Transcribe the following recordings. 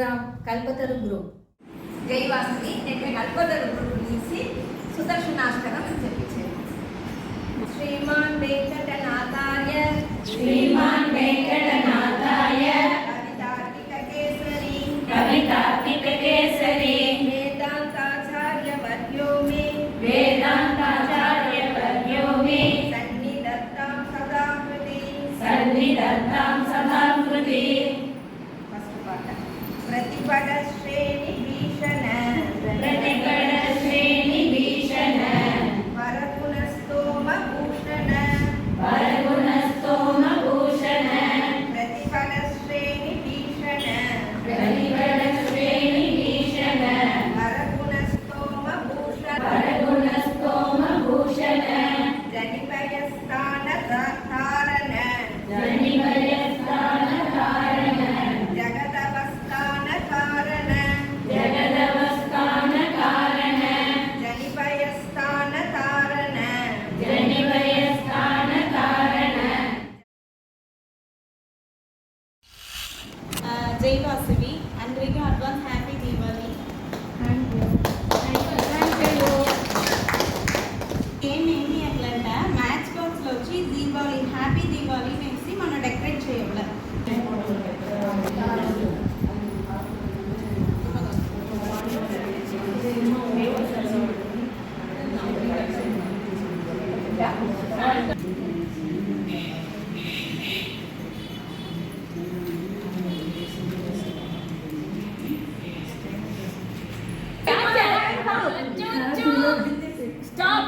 From Kalpataru group. జై వాసవి. నేను Kalpataru group నుంచి సుదర్శనాష్టకం చెప్పించాను. శ్రీమాన్ వెంకటనాథాయ శ్రీమాన్ వెంకటనాథాయ కవితార్కిక కేసరి కవితార్కిక కేసరి వేదాంతాచార్య వర్యో మే వేదాంతాచార్య వర్యో మే సన్నిధత్తాం సదా కృతి సన్నిధత్తాం సదా కృతి. प्रतिपद श्रेणी भीषण प्रतिपद श्रेणी भीषण वरगुणस्तोम भूषण वरगुणस्तोम भूषण प्रतिपद श्रेणी भीषण प्रतिपद श्रेणी भीषण वरगुणस्तोम भूषण वरगुणस्तोम भूषण जनिभयस्थान धारण जनिभयस्थान धारण जगदवस्थान कारण जगदवस्थान कारण जनिभयस्थान तारण जनिभयस्थान तारण. Jai Vasavi and we can advance happy Diwali. Thank you. Game ఏంటి అట్లంటే మ్యాచ్ బాక్స్ లో వచ్చి దీపావళి హ్యాపీ దీపావళి వేసి మనం డెకరేట్ చేయాలి. Stop.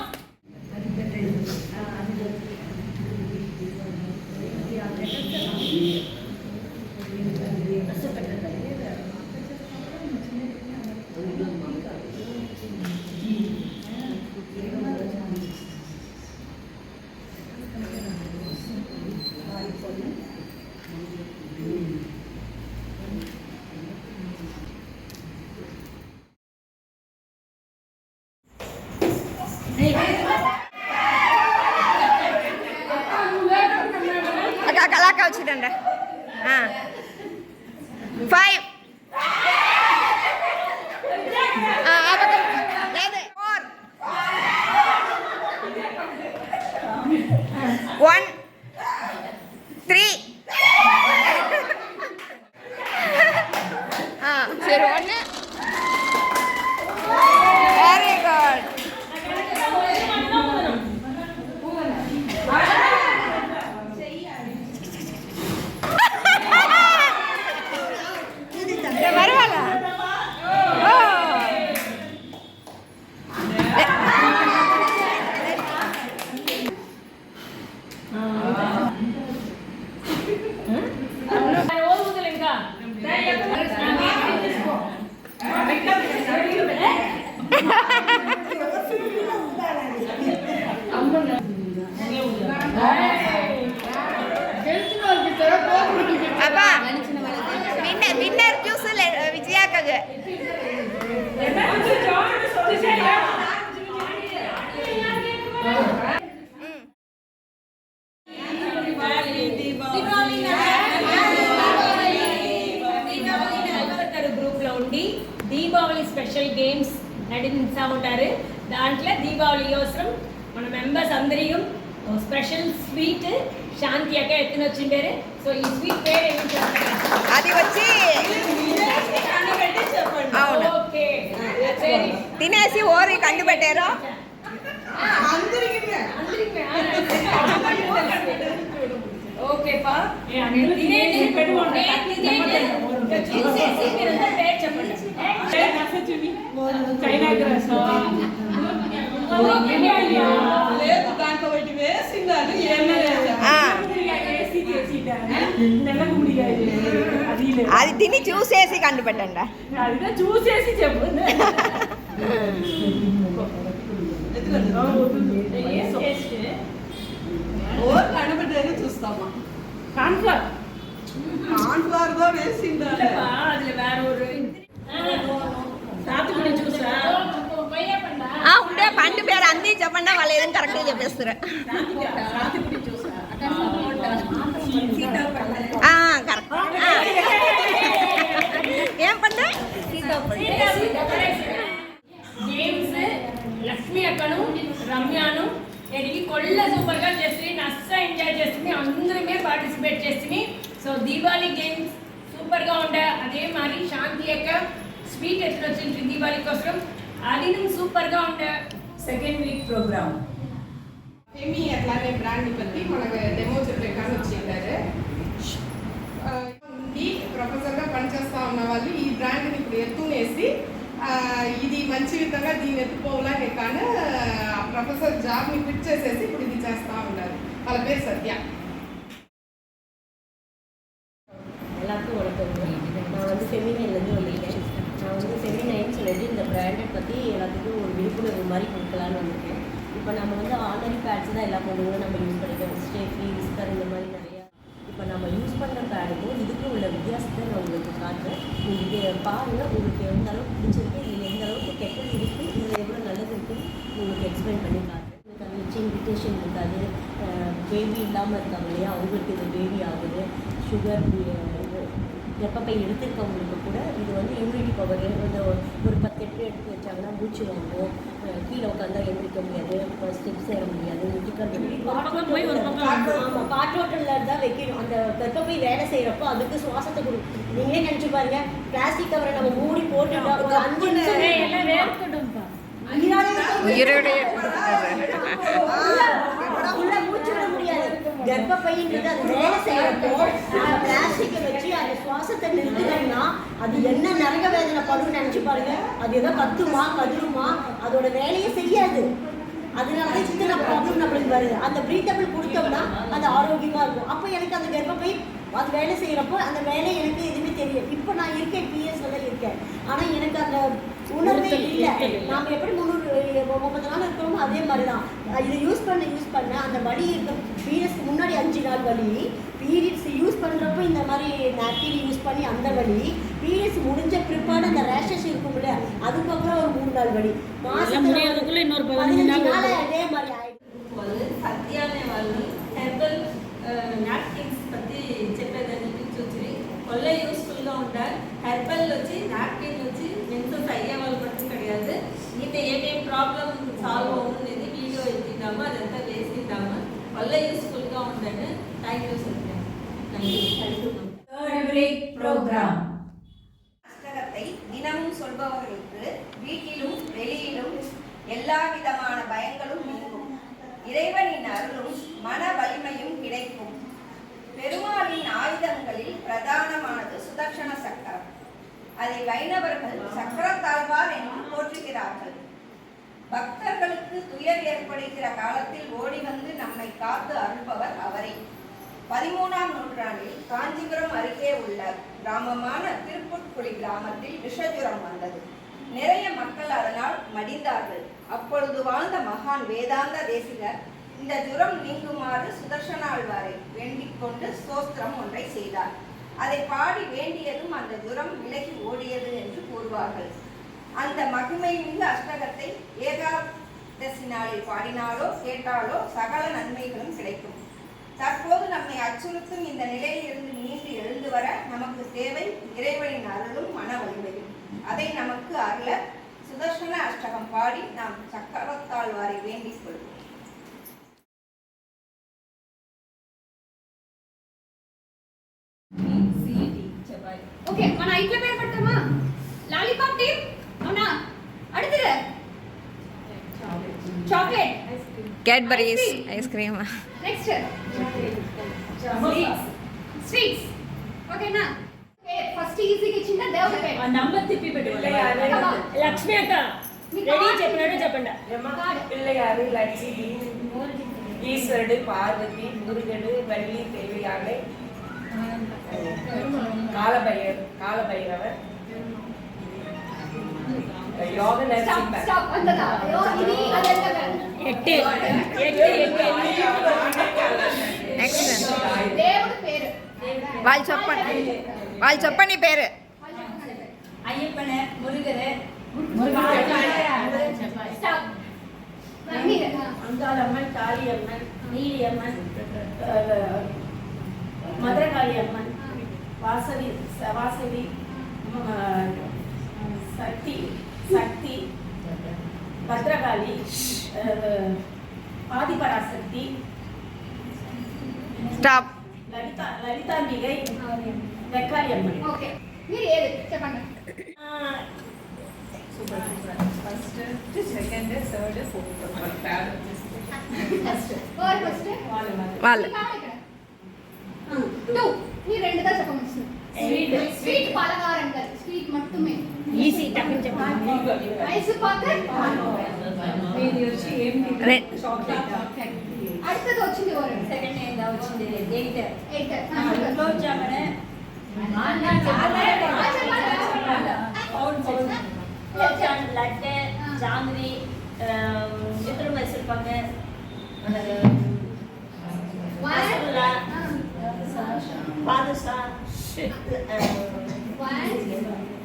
అలా వచ్చిందండి 5 4 1 3 సరే 1 వెరీ గుడ్. విన్నర్ జ్యూస్ విజయాకగా గ్రూప్ లో ఉండి దీపావళి స్పెషల్ గేమ్స్ నడిపిస్తా ఉంటారు. దాంట్లో దీపావళి కోసం మన మెంబర్స్ అందరూ స్పెషల్ స్వీట్ శాంతి అక్క ఎత్తున వచ్చిండారు. సో ఈ స్వీట్ పేరు ఏమిటి? అది వచ్చి తినేసి ఓరి కండు పెట్టారు. ఓకే పా అది తిని చూసేసి కండు పెట్టండి. చూసేసి చెప్పు. కనబడ్డారు చూస్తామా కాన్ఫ్లవర్ కాన్ఫ్లవర్ గా వేసిందా அதுல வேற ஒரு సాతుకుడి చూసా ఉండే పండు పేరు అంది చెప్పండి, వాళ్ళు ఏదైనా కరెక్ట్గా చెప్పేస్తారు. కరెక్ట్. ఏం పండు గేమ్స్ లక్ష్మి అక్కను రమ్యాను ఎడికి కొల్ల సూపర్ గా చేసి నస్స ఎంజాయ్ చేస్తుంది అందరమే పార్టిసిపేట్ చేసి సో దీపావళి గేమ్స్ సూపర్ గా ఉండే అదే మరి శాంతి అక్క స్వీట్ ఎత్తున వచ్చింది దీపావళి కోసం అది సూపర్ గా ఉండే సెకండ్ వీక్ ప్రోగ్రామ్ ఏమి అట్లానే బ్రాండ్ పత్తి మనకు డెమో చెప్పడానికి వచ్చింటారు ఈ ప్రొఫెసర్గా పనిచేస్తా ఉన్న వాళ్ళు ఈ బ్రాండ్ని ఇప్పుడు ఎత్తునేసి ఇది మంచి విధంగా దీన్ని ఎత్తుకోవాలని కానీ ప్రొఫెసర్ జాబ్ని క్విట్ చేసేసి ఇప్పుడు ఇది చేస్తూ ఉన్నారు. వాళ్ళ పేరు సత్య. எல்லாருக்கும் வணக்கம். நான் வந்து ஃபெமினைன்லேருந்து வந்திருக்கேன். நான் வந்து ஃபெமினைன்னு சொல்லிட்டு இந்த பிராண்டை பற்றி எல்லாத்துக்கும் ஒரு விழிப்புணர்வு மாதிரி கொடுக்கலான்னு வந்திருக்கேன். இப்போ நம்ம வந்து ஆர்டினரி பேட்ஸ் தான் எல்லா பொண்ணுங்களும் நம்ம யூஸ் பண்ணிக்கிறோம். ஸ்டேஃப்ரி, விஸ்கர் இந்த மாதிரி நிறையா. இப்போ நம்ம யூஸ் பண்ணுற பேடுக்கும் இதுக்கும் உள்ள வித்தியாசத்தை நான் உங்களுக்கு காட்டுறேன். நீங்கள் இதை பாருங்கள், உங்களுக்கு எந்த அளவுக்கு பிடிச்சிருக்கு, இதில் எந்த அளவுக்கு கெட்டது இருக்குது, இதில் எவ்வளோ நல்லது இருக்குன்னு உங்களுக்கு எக்ஸ்பிளைன் பண்ணி காட்டுறேன். எனக்கு அது வச்சு இன்விடேஷன் இருக்காது. பேபி இல்லாமல் இருக்காங்க இல்லையா, அவங்களுக்கு இது பேபி ஆகுது. சுகர் கர்ப்பப்பை எடுத்திருக்கவங்களுக்கு கூட இது வந்து இம்யூனிட்டி பவர் இந்த ஒரு 10 எட்டு எடுத்து வச்சாங்கன்னா மூச்சு வாங்கும், கீழே உட்காந்தா எழுந்திரிக்க முடியாது, ஸ்டெப்ஸ் ஏற முடியாது, ஆமாம் காற்றோட்டலில் தான் வைக்கணும். அந்த கர்ப்பப்பை வேலை செய்கிறப்போ அதுக்கு சுவாசத்தை கொடுக்கும். நீங்களே நினச்சி பாருங்க, பிளாஸ்டிக் கவரை நம்ம மூடி போட்டுட்டா ஒரு 5 நிமிஷம் மூச்சு விட முடியாது. கர்ப்பப்பைன்றது அது வேலை செய்யறப்போ பிளாஸ்டிக்கை வச்சு அந்த சுவாசத்தை நிறுத்துனோம்னா அது என்ன நரக வேதனை படுன்னு நினைச்சு பாருங்க. அது ஏதோ கத்துமா கதுருமா, அதோட வேலையை செய்யாது. அதனாலதான் இத்தனை ப்ராப்ளம் நம்மளுக்கு வருது. அந்த ப்ரீத்தபிள் கொடுத்தோம்னா அது ஆரோக்கியமா இருக்கும். அப்போ எனக்கு அந்த கர்ப்பப்பை அது வேலை செய்யறப்போ அந்த வேலை எனக்கு எதுவுமே தெரியும். இப்போ நான் இருக்கேன், பிஎஸ்ல இருக்கேன், ஆனா எனக்கு அந்த உணர்வே இல்லை. நாம் எப்படி 330 நாள் இருக்கிறோமோ அதே மாதிரி தான். இதை யூஸ் பண்ண அந்த வலி இருக்க பீரியட்ஸ்க்கு முன்னாடி 5 நாள் வலி, பீரியட்ஸ் யூஸ் பண்ணுறப்போ இந்த மாதிரி நாப்கின் யூஸ் பண்ணி அந்த வலி, பீரியட்ஸ் முடிஞ்ச பிற்பாடு அந்த ரேஷஸ் இருக்கும்ல அதுக்கப்புறம் ஒரு 3 நாள் வலி, மாதத்துக்குள்ள இன்னொரு 15 நாள் அதே மாதிரி ஆயிடும். సత్య అనే వాళ్ళు హెర్బల్ నాప్కిన్స్ పற்றி చెప్పేదాన్ని చూసి కొల్ల యూస్ఫుల్గా ఉంటారు. హెర్బల్ వచ్చి నాప్కిన్ వచ్చి மென்சஸ் ஐயா వాళ్ళు மட்டும் கிடையாது. இந்த ஏதேன் ப்ராబ్ளம் சால்வ் అవుతుంది వీడియో ఎత్తిద్దాము, అదంతా వేసిద్దాము. వల్ల యూస్ఫుల్గా ఉందని థ్యాంక్ యూ சொல்றேன். థర్డ్ వీక్ ప్రోగ్రామ్ அஷ்டகத்தை தினமும் சொல்பவர்களுக்கு வீட்டிலும் வெளியிலும் எல்லா விதமான பயங்களும் நீங்கும். இறைவனின் அருளும் மன வலிமையும் கிடைக்கும். பெருமாளின் ஆயுதங்களில் பிரதானமானது சுதர்சன சக்கரம். அதை வைணவர்கள் சக்கரத்தாழ்வார் என்று போற்றுகிறார்கள். பக்தர்களுக்கு துயர் ஏற்படுகிற காலத்தில் ஓடி வந்து நம்மை காத்து அருள்பவர் அவரே. 13ஆம் நூற்றாண்டில் காஞ்சிபுரம் அருகே உள்ள கிராமமான திருப்புட்குழி கிராமத்தில் விஷஜுரம் வந்தது. நிறைய மக்கள் அதனால் மடிந்தார்கள். அப்பொழுது வாழ்ந்த மகான் வேதாந்த தேசிகர் இந்த ஜுரம் நீங்குமாறு சுதர்சனாழ்வாரை வேண்டிக் கொண்டு ஸ்தோத்திரம் ஒன்றை செய்தார். அதை பாடி வேண்டியதும் அந்த ஜுரம் விலகி ஓடியது என்று கூறுவார்கள். அந்த மகிமை மிகு அஷ்டகத்தை ஏகாதசி நாளில் பாடினாலோ கேட்டாலோ சகல நன்மைகளும் கிடைக்கும். தற்போது நம்மை அச்சுறுத்தும் இந்த நிலையில் இருந்து மீண்டு எழுந்து வர நமக்கு தேவை இறைவனின் அருளும் மன வலிமையும். அதை நமக்கு அருள சுதர்சன அஷ்டகம் பாடி நாம் சக்கரத்தாழ்வாரை வேண்டிக் கொள்வோம். ఓకే, మన ఇట్ల పేరు పెట్టమా? లాలీపాప్ టీమ్ అవునా? அடுத்து chocolate, Cadbury's ice cream. Next sweets. ఓకేనా? ఫస్ట్ ఈజీగా ఇచ్చిందా దేవుడి పేరు. ఆ నంబర్ తిప్పి పెట్టు. లక్ష్మి అక్క రెడీ చెప్పినట్టు చెప్పండి. பிள்ளையாரு, லட்சுமி, ஈஸ்வரடு, பார்வதி, முருகடு, வள்ளி, தேவையானை, காலபைரவர், யோக நரசிம்ம. స్టాప్ అంతదా. ఇది అదెంత ఎట్టి నెక్స్ట్ దేవుడి పేరు. వాళ్ళు చెప్పండి పేరు. ஐயப்பனை, முருகரை, స్టాప్. அங்காளம்மன், காளியம்மன், நீலியம்மன், மதுரகாளி அம்மன், வாசவி, భద్రకాళి ఆదిపరాశక్తి స్టాప్. లలితాంబిగై వెక్కాలి అమ్మడి. ఓకే మీరు ఏది చెప్పండి. First second third fourth first వాళ్ళు టూ మీరు రెండుగా చెప్పవచ్చు. స్వీట్ పలహారం కదా, స్వీట్ మట్టుమే. ఈజీ టక్కుని చెప్పండి. మైసూర్ పాక్. ఇది వచ్చి ఏంటి? చాక్లెట్. அடுத்தது వచ్చింది ఎవరు? సెకండ్ ఏందా వచ్చింది? 8. 8. గులాబ్ జామునే. లడ్డే, జాంగ్రీ, చిత్రం మైసూర్ పాక్, రసగుల్లా, బాదుషా, 1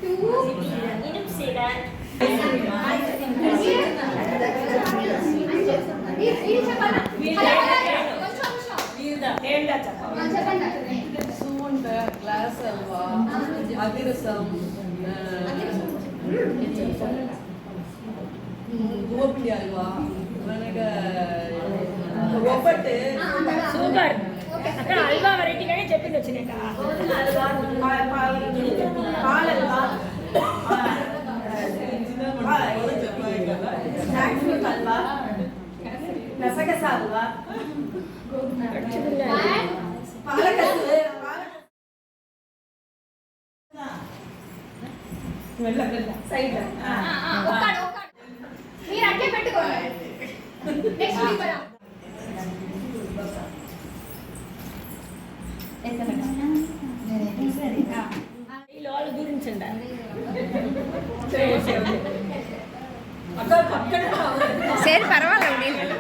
2 ఇనుము సీడ. చెప్పండి. సూండ్, గ్లాస్ హల్వా, అదిరసం, గోబీ హల్వా, మనగా ఒబ్బట్టు. సూపర్. అక్కడ హల్వా వెరైటీగానే చెప్పింది వచ్చినాక. పాలల్వా, స్నాక్ ఫ్రూట్ హల్వా, గసగస హల్వా, పాలకల్లు. సైడ్ మీరు అట్లే పెట్టుకోండి. నెక్స్ట్ వీక్ ఈ వాళ్ళ గురించి సరే పర్వాలేదు.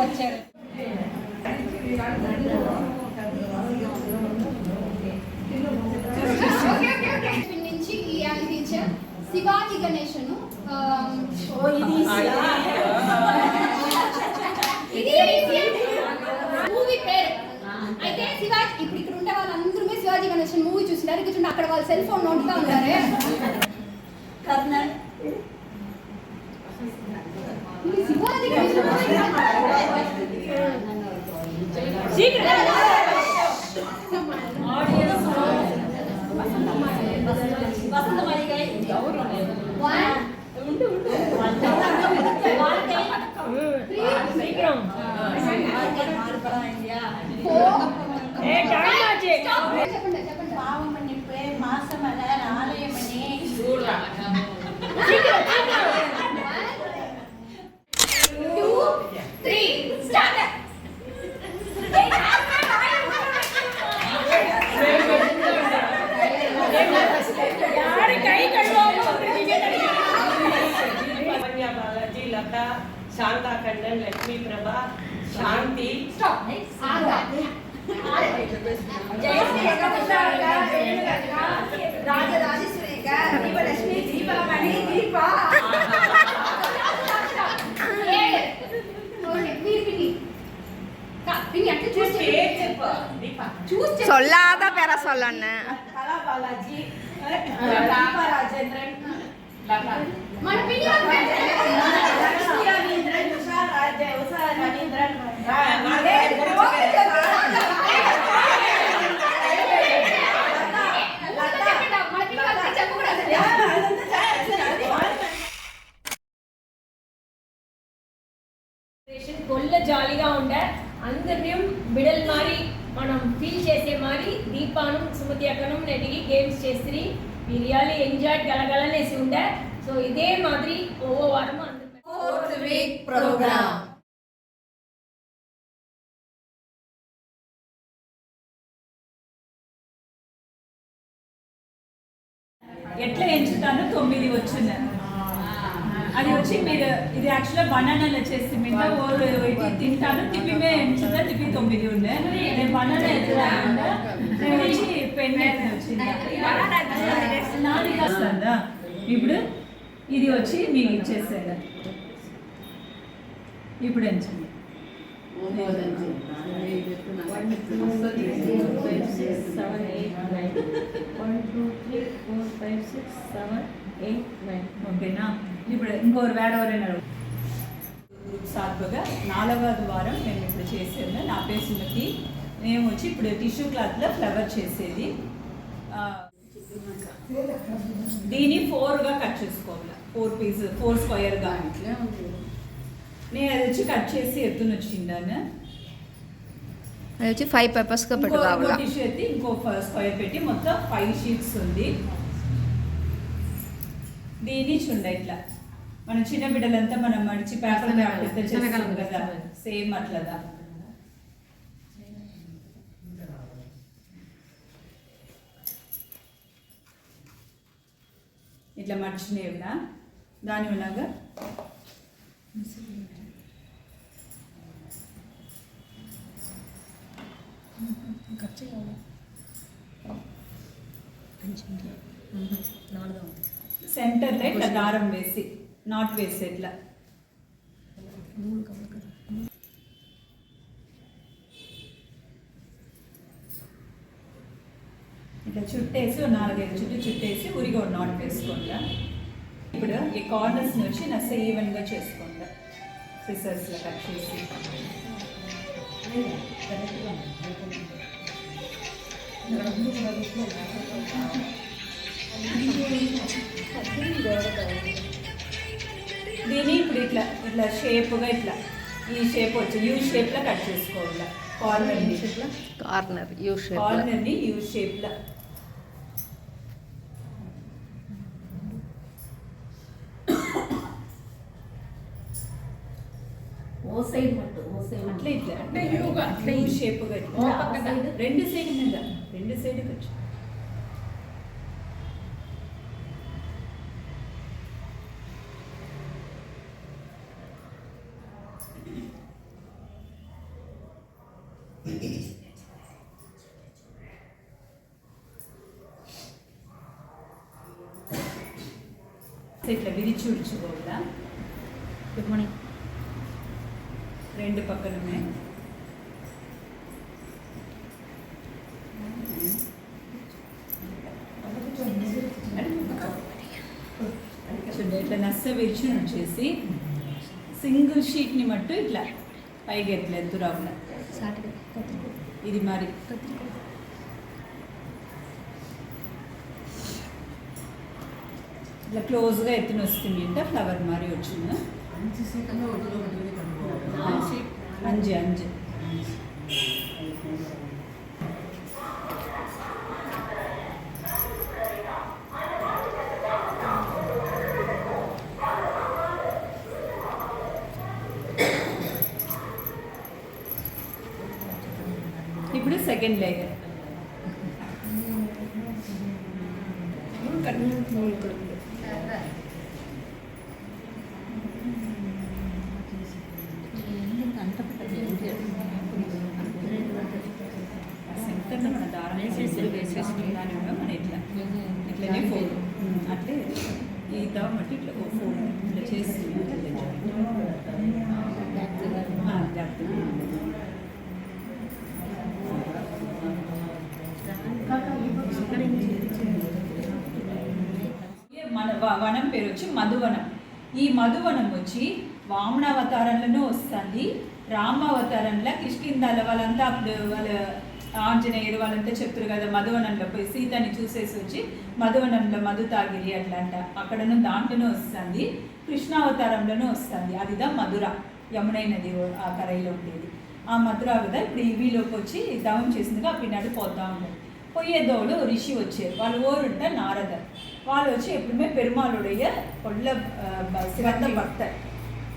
వచ్చారు. నుంచి ఈ టీచర్ శివాజీ గణేశను మూవీ పేరు అయితే శివాజీ. ఇప్పుడు ఇక్కడ ఉండే వాళ్ళందరూ శివాజీ గణేశన్ మూవీ చూసినారు. ఇక్కడ అక్కడ వాళ్ళ సెల్ ఫోన్ నోట్గా ఉంటారే. కర్నల్, శివాజీ గణేశన్ వసంత మలికై, సీక్రం. చెప్పండి చెప్పండి. పావమణిపే మాసమల ఆలయమని 2 3 స్టార్ట్. யாரு கை கழுவாம బాలాజీ, లత, శాంతా కండన్, లక్ష్మీ ప్రభ, శాంతి. స్టాప్. ఆగా జయశ్రీ రాజరాజేశ్వరిక, దీపలక్ష్మి, దీపమణి, దీప. சொல்லாத பேர சொல்லன்னு. కళా బాలాజీ, దీపా రాజేంద్రన్, మన పిన్ని లక్ష్మీ రవీంద్రన్, ఉషా రవీంద్రన్, కొల్ల జాలీగా ఉండే అందరినీ బిడల్ మారి మనం ఫీల్ చేసే మారి దీపానం సుమతి అక్కనం నెడిగి గేమ్స్ చేసి వి రియల్లీ ఎంజాయ్ గలగలనేసి ఉండే. సో ఇదే మాదిరి ఓవో వారం అందరూ 4th week program. ఎట్లా ఎంచుతాను 9 వచ్చింది. అది వచ్చి మీరు ఇది యాక్చువల్గా బనానాలో చేసి మీద ఓరు ఇది తింటాను తిప్పిమే ఎంచుతా తిప్పి 9 ఉండే. నేను బనానా ఎట్లా ఉండే నేను వచ్చి పెన్ వచ్చింది. నాది వస్తుందా ఇప్పుడు ఇది వచ్చి మీకు ఇచ్చేసేదా ఇప్పుడు ఎంచండి. ఓకేనా? ఇప్పుడు ఇంకోరు వేరెవరైనా గ్రూప్ సార్గా 4వ వారం మేము ఇప్పుడు చేసేది. నా పేరు సుమతి. మేము వచ్చి ఇప్పుడు టిష్యూ క్లాత్లో ఫ్లవర్ చేసేది. దీన్ని 4గా కట్ చేసుకోవాలి. 4 స్క్వేర్గా. నేను అది వచ్చి కట్ చేసి ఎత్తున వచ్చిండాను. అది వచ్చి 5 పేపర్స్గా పెట్టు కావాలా? టిష్యూ ఎత్తి ఇంకో స్క్వేర్ పెట్టి మొత్తం 5 షీట్స్ ఉంది. దీన్ని చూడ ఇట్లా మనం చిన్న బిడ్డలంతా మనం మడిచి పేపర్ చేస్తాం కదా, సేమ్ అట్లదా. ఇట్లా మర్చినేవినా దాని వల్లగా సెంటర్లో ఇట్లా దారం వేసి నాట్ వేసి ఇట్లా ఇట్లా చుట్టేసి 4-5 చుట్టూ చుట్టేసి ఉరిగా ఒక నాట్ వేసుకోండి. ఇప్పుడు ఈ కార్నర్స్ నుంచి నచ్చ ఈవెన్గా చేసుకోండి. సిసర్స్లో కట్ చేసి దీన్ని ఇప్పుడు ఇట్లా ఇట్లా షేప్గా ఇట్లా ఈ షేప్ వచ్చి యూ షేప్లో కట్ చేసుకోవాలి. కార్నర్ని యూ షేప్లో అట్లా ఇట్లా యూ షేప్గా ఇట్లా 2 సైడ్ మీద 2 సైడ్ కట్. ఇట్లా విరిచి ఉడుచుకోవాలా. Good morning. 2 పక్కనమే ఇట్లా నస్స విరిచి వచ్చేసి సింగిల్ షీట్ని మట్టు ఇట్లా పైకి ఎట్లా ఎత్తురావులా ఇది మరి ఇట్లా క్లోజ్గా ఎత్తున వస్తుంది అంటే ఫ్లవర్ మరి వచ్చింది. 5 ఇప్పుడు సెకండ్ లేయర్ సెంటర్లో మన దారం దాని కూడా మన ఇట్లా ఇట్లనే 4 అట్లే ఈ దావం బట్టి ఇట్లా 4 ఇట్లా చేసి మన వనం పేరు వచ్చి మధువనం. ఈ మధువనం వచ్చి వామనావతారంలోనూ వస్తుంది, రామావతారంలో కిష్కిందాల వాళ్ళంతా అప్పుడు వాళ్ళ ఆంజనేయుడు వాళ్ళంతా చెప్తారు కదా, మధువనంలో పోయి సీతని చూసేసి వచ్చి మధువనంలో మధు తాగిరి అట్లంట. అక్కడను దాంట్లోనూ వస్తుంది, కృష్ణావతారంలోనూ వస్తుంది. అదిదా మధుర, యమునై నది ఆ కరైలో ఉండేది ఆ మధుర కదా. ఇప్పుడు ఈవీలోకి వచ్చి దవం చేసిందిగా ఆ పిన్నాడు పోతా ఉంటారు. పోయేదోడు రిషి వచ్చారు, వాళ్ళు ఓరుంట నారద. వాళ్ళు వచ్చి ఎప్పుడుమే పెరుమాళుడయ్య కొళ్ళ శివంత భక్త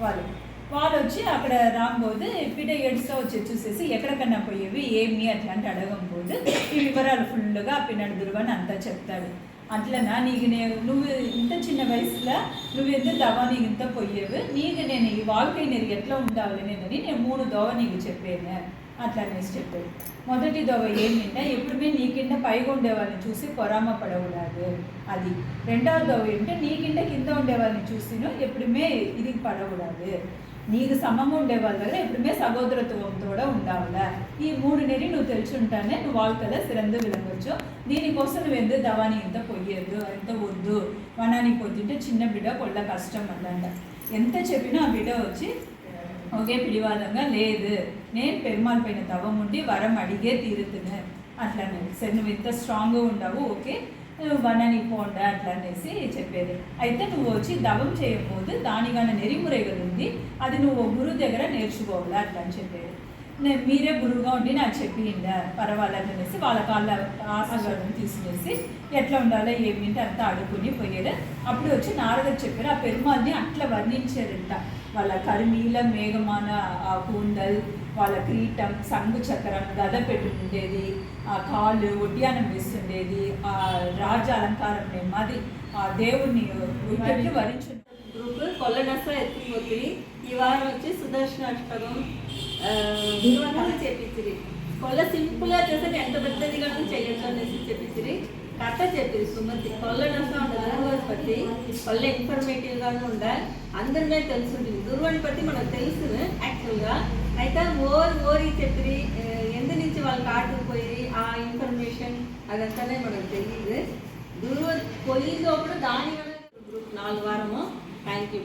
వాళ్ళు వచ్చి అక్కడ రాబోదు పిట ఏడుస్తా వచ్చి చూసేసి ఎక్కడికన్నా పోయేవి ఏమి అట్లాంటి అడగకపోదు ఈ వివరాలు ఫుల్గా పిన్నాడు దుర్వని అంతా చెప్తాడు. అట్లనా నీకు నువ్వు ఇంత చిన్న వయసులో నువ్వు ఎంత దవా నీకు ఇంత పోయేవు, నీకు నేను ఈ వాల్కై నీరు ఎట్లా ఉండాలనేదని నేను 3 దోవ నీకు చెప్పాను అట్లా అనేసి చెప్పాడు. మొదటి దోవ ఏమిటంటే ఎప్పుడుమే నీకింట పైగా ఉండేవాళ్ళని చూసి కొరామ పడకూడదు అది. రెండవ దోవ ఏంటంటే నీకింట కింద ఉండేవాళ్ళని చూసిను ఎప్పుడుమే ఇది పడకూడదు. నీకు సమము ఉండే వాళ్ళ దగ్గర ఎప్పుడుమే సహోదరత్వంతో ఉండావుల ఈ 3 నెరి నువ్వు తెలుసుంటానే నువ్వు వాళ్ళకల్లా సిరందు విలగొచ్చు దీనికోసం నువ్వు ఎందుకు దవాని ఎంత పొయ్యదు ఎంత వద్దు వనాని పొద్దుంటే చిన్న బిడ్డ కొళ్ళ కష్టం అదంట ఎంత చెప్పినా ఆ బిడ్డ వచ్చి ఒకే పిడివాదంగా లేదు నేను పెరుమాళ పైన దవం ఉండి వరం అడిగే తీరుతున్నా అట్లా సరే నువ్వు ఎంత స్ట్రాంగ్గా ఉండవు ఓకే వనని పోండా అట్లా అనేసి చెప్పేది అయితే నువ్వు వచ్చి దవం చేయకపోదు దానిగానే నెరిమురేగలు ఉంది అది నువ్వు గురువు దగ్గర నేర్చుకోవాలా అట్లా అని చెప్పేది మీరే గురువుగా ఉండి నాకు చెప్పిందా పర్వాలేదు అనేసి వాళ్ళ కాళ్ళ ఆశీర్వాదం తీసుకునేసి ఎట్లా ఉండాలో ఏమింటి అంతా అడుగుని పోయేది అప్పుడు వచ్చి నారదుడు చెప్పారు ఆ పెరుమాల్ని అట్లా వర్ణించారంట వాళ్ళ కరిమీల మేఘమాన ఆ కూండల్ వాళ్ళ క్రీటం సంగు చక్రం గద పెట్టుకుండేది ఆ కాళ్ళు ఒడ్యానం వేస్తుండేది ఆ రాజ అలంకారం నెమ్మది ఆ దేవుణ్ణి వరించు గ్రూప్ కొల్లనస ఎత్తిపోతుంది ఈ వారం వచ్చి సుదర్శన అష్టకం చెప్పించిరి కొల్ల సింపుల్గా చేస్తే ఎంత పెద్దదిగా చేయొచ్చు అనేసి చెప్పించిరి కథ చెప్పిరి సుమతి కొల్లనస దుర్వాని పట్టి కొల్ల ఇన్ఫర్మేటివ్గాను ఉండాలి అందరిమే తెలుసుంటుంది దుర్వాని పట్టి మనకు తెలుసు యాక్చువల్గా అయితే ఓరి చెప్పిరి ఎందు నుంచి వాళ్ళు కాటుకుపోయి ఆ ఇన్ఫర్మేషన్ అదంతానే మనకు తెలియదు దుర్వ పోయిందో కూడా దాని వల్ల గ్రూప్ 4 వారము థ్యాంక్ యూ